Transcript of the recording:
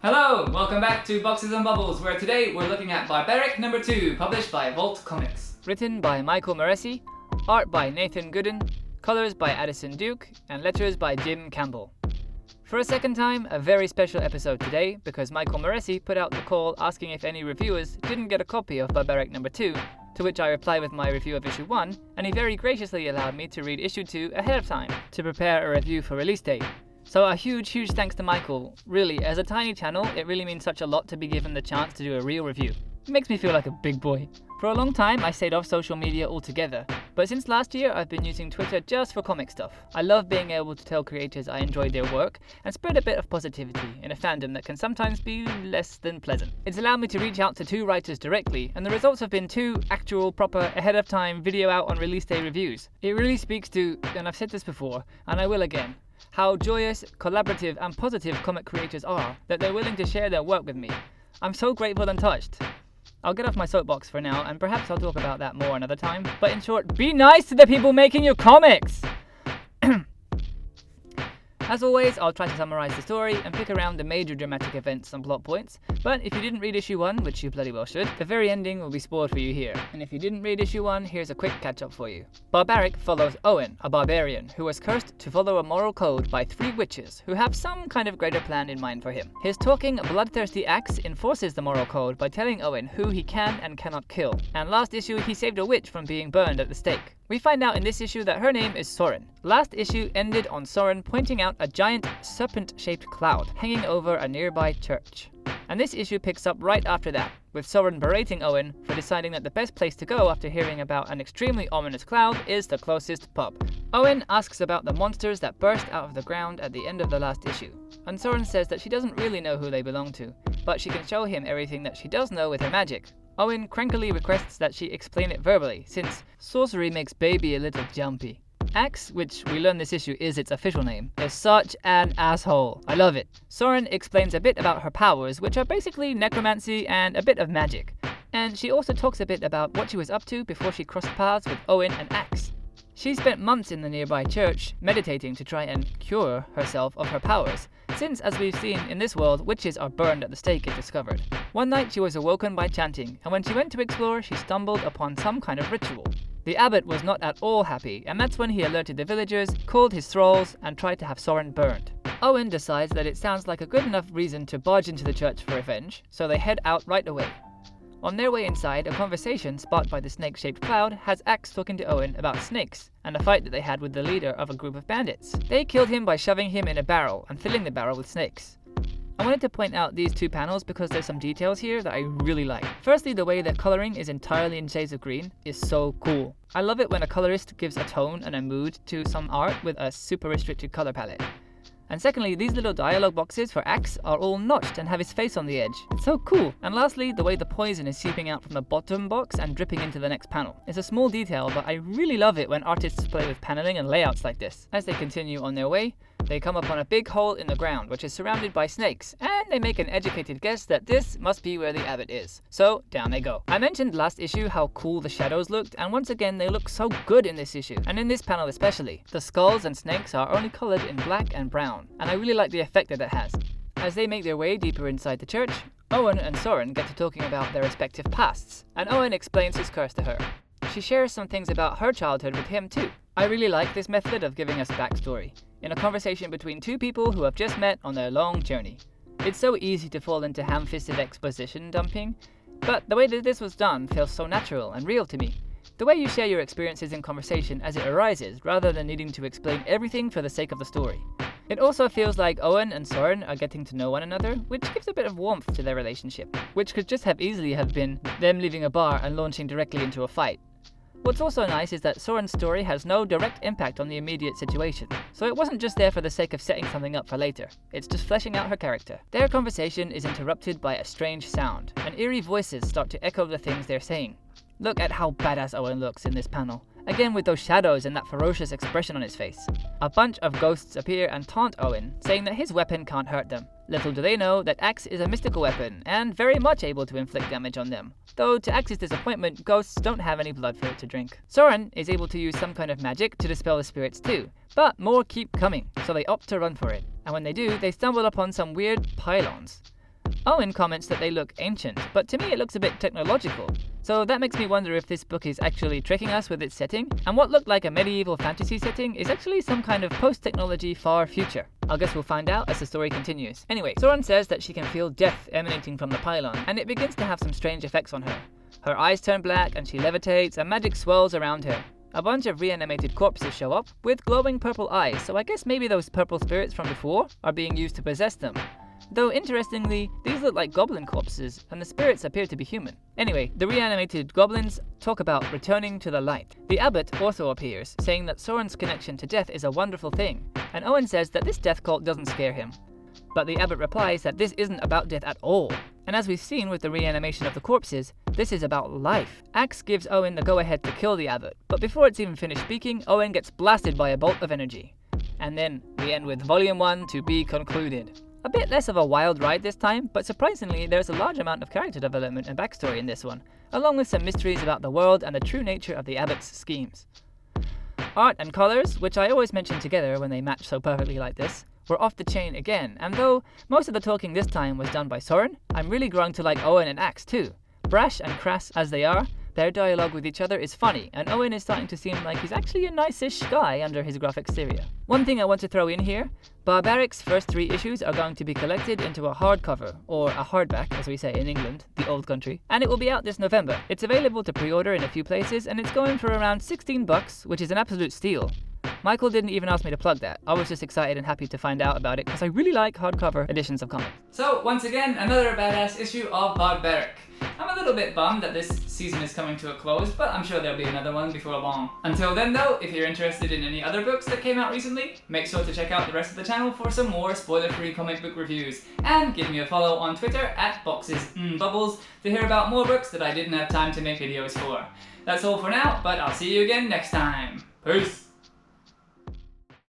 Hello, welcome back to Boxes and Bubbles, where today we're looking at Barbaric number 2, published by Vault Comics. Written by Michael Moreci, art by Nathan Gooden, colors by Addison Duke, and letters by Jim Campbell. For a second time, a very special episode today, because Michael Moreci put out the call asking if any reviewers didn't get a copy of Barbaric number 2, to which I replied with my review of issue 1, and he very graciously allowed me to read issue 2 ahead of time, to prepare a review for release date. So a huge thanks to Michael. Really, as a tiny channel, it really means such a lot to be given the chance to do a real review. It makes me feel like a big boy. For a long time, I stayed off social media altogether, but since last year, I've been using Twitter just for comic stuff. I love being able to tell creators I enjoy their work and spread a bit of positivity in a fandom that can sometimes be less than pleasant. It's allowed me to reach out to 2 writers directly, and the results have been 2 actual, proper, ahead of time, video out on release day reviews. It really speaks to, and I've said this before, and I will again, how joyous, collaborative, and positive comic creators are that they're willing to share their work with me. I'm so grateful and touched. I'll get off my soapbox for now, and perhaps I'll talk about that more another time. But in short, be nice to the people making your comics! As always, I'll try to summarize the story and pick around the major dramatic events and plot points, but if you didn't read issue 1, which you bloody well should, the very ending will be spoiled for you here. And if you didn't read issue 1, here's a quick catch-up for you. Barbaric follows Owen, a barbarian, who was cursed to follow a moral code by 3 witches, who have some kind of greater plan in mind for him. His talking, bloodthirsty axe enforces the moral code by telling Owen who he can and cannot kill, and last issue he saved a witch from being burned at the stake. We find out in this issue that her name is Soren. Last issue ended on Soren pointing out a giant serpent-shaped cloud hanging over a nearby church. And this issue picks up right after that, with Soren berating Owen for deciding that the best place to go after hearing about an extremely ominous cloud is the closest pub. Owen asks about the monsters that burst out of the ground at the end of the last issue, and Soren says that she doesn't really know who they belong to, but she can show him everything that she does know with her magic. Owen crankily requests that she explain it verbally, since sorcery makes baby a little jumpy. Axe, which we learn this issue is its official name, is such an asshole. I love it. Soren explains a bit about her powers, which are basically necromancy and a bit of magic. And she also talks a bit about what she was up to before she crossed paths with Owen and Axe. She spent months in the nearby church, meditating to try and cure herself of her powers, since, as we've seen in this world, witches are burned at the stake if discovered. One night she was awoken by chanting, and when she went to explore, she stumbled upon some kind of ritual. The abbot was not at all happy, and that's when he alerted the villagers, called his thralls, and tried to have Soren burned. Owen decides that it sounds like a good enough reason to barge into the church for revenge, so they head out right away. On their way inside, a conversation sparked by the snake-shaped cloud has Axe talking to Owen about snakes, and a fight that they had with the leader of a group of bandits. They killed him by shoving him in a barrel and filling the barrel with snakes. I wanted to point out these 2 panels because there's some details here that I really like. Firstly, the way the coloring is entirely in shades of green is so cool. I love it when a colorist gives a tone and a mood to some art with a super restricted color palette. And secondly, these little dialogue boxes for Axe are all notched and have his face on the edge. It's so cool. And lastly, the way the poison is seeping out from the bottom box and dripping into the next panel. It's a small detail, but I really love it when artists play with paneling and layouts like this. As they continue on their way, they come upon a big hole in the ground, which is surrounded by snakes, and they make an educated guess that this must be where the abbot is. So, down they go. I mentioned last issue how cool the shadows looked, and once again they look so good in this issue, and in this panel especially. The skulls and snakes are only colored in black and brown, and I really like the effect that it has. As they make their way deeper inside the church, Owen and Soren get to talking about their respective pasts, and Owen explains his curse to her. She shares some things about her childhood with him too. I really like this method of giving us backstory, in a conversation between 2 people who have just met on their long journey. It's so easy to fall into ham-fisted exposition dumping, but the way that this was done feels so natural and real to me. The way you share your experiences in conversation as it arises, rather than needing to explain everything for the sake of the story. It also feels like Owen and Soren are getting to know one another, which gives a bit of warmth to their relationship, which could just easily have been them leaving a bar and launching directly into a fight. What's also nice is that Soren's story has no direct impact on the immediate situation, so it wasn't just there for the sake of setting something up for later, it's just fleshing out her character. Their conversation is interrupted by a strange sound, and eerie voices start to echo the things they're saying. Look at how badass Owen looks in this panel, again with those shadows and that ferocious expression on his face. A bunch of ghosts appear and taunt Owen, saying that his weapon can't hurt them. Little do they know that Axe is a mystical weapon, and very much able to inflict damage on them. Though to Axe's disappointment, ghosts don't have any blood for it to drink. Soren is able to use some kind of magic to dispel the spirits too, but more keep coming, so they opt to run for it. And when they do, they stumble upon some weird pylons. Owen comments that they look ancient, but to me it looks a bit technological. So that makes me wonder if this book is actually tricking us with its setting, and what looked like a medieval fantasy setting is actually some kind of post-technology far future. I guess we'll find out as the story continues. Anyway, Soren says that she can feel death emanating from the pylon, and it begins to have some strange effects on her. Her eyes turn black and she levitates, and magic swirls around her. A bunch of reanimated corpses show up with glowing purple eyes, so I guess maybe those purple spirits from before are being used to possess them. Though interestingly, these look like goblin corpses, and the spirits appear to be human. Anyway, the reanimated goblins talk about returning to the light. The abbot also appears, saying that Soren's connection to death is a wonderful thing, and Owen says that this death cult doesn't scare him. But the abbot replies that this isn't about death at all, and as we've seen with the reanimation of the corpses, this is about life. Axe gives Owen the go-ahead to kill the abbot, but before it's even finished speaking, Owen gets blasted by a bolt of energy. And then we end with Volume 1 to be concluded. A bit less of a wild ride this time, but surprisingly there's a large amount of character development and backstory in this one, along with some mysteries about the world and the true nature of the abbot's schemes. Art and colours, which I always mention together when they match so perfectly like this, were off the chain again, and though most of the talking this time was done by Soren, I'm really growing to like Owen and Axe too. Brash and crass as they are, their dialogue with each other is funny, and Owen is starting to seem like he's actually a nice-ish guy under his gruff exterior. One thing I want to throw in here, Barbaric's first 3 issues are going to be collected into a hardcover, or a hardback as we say in England, the old country, and it will be out this November. It's available to pre-order in a few places, and it's going for around $16, which is an absolute steal. Michael didn't even ask me to plug that. I was just excited and happy to find out about it because I really like hardcover editions of comics. So, once again, another badass issue of Barbaric. I'm a little bit bummed that this season is coming to a close, but I'm sure there'll be another one before long. Until then though, if you're interested in any other books that came out recently, make sure to check out the rest of the channel for some more spoiler-free comic book reviews, and give me a follow on Twitter at boxes&bubbles to hear about more books that I didn't have time to make videos for. That's all for now, but I'll see you again next time. Peace!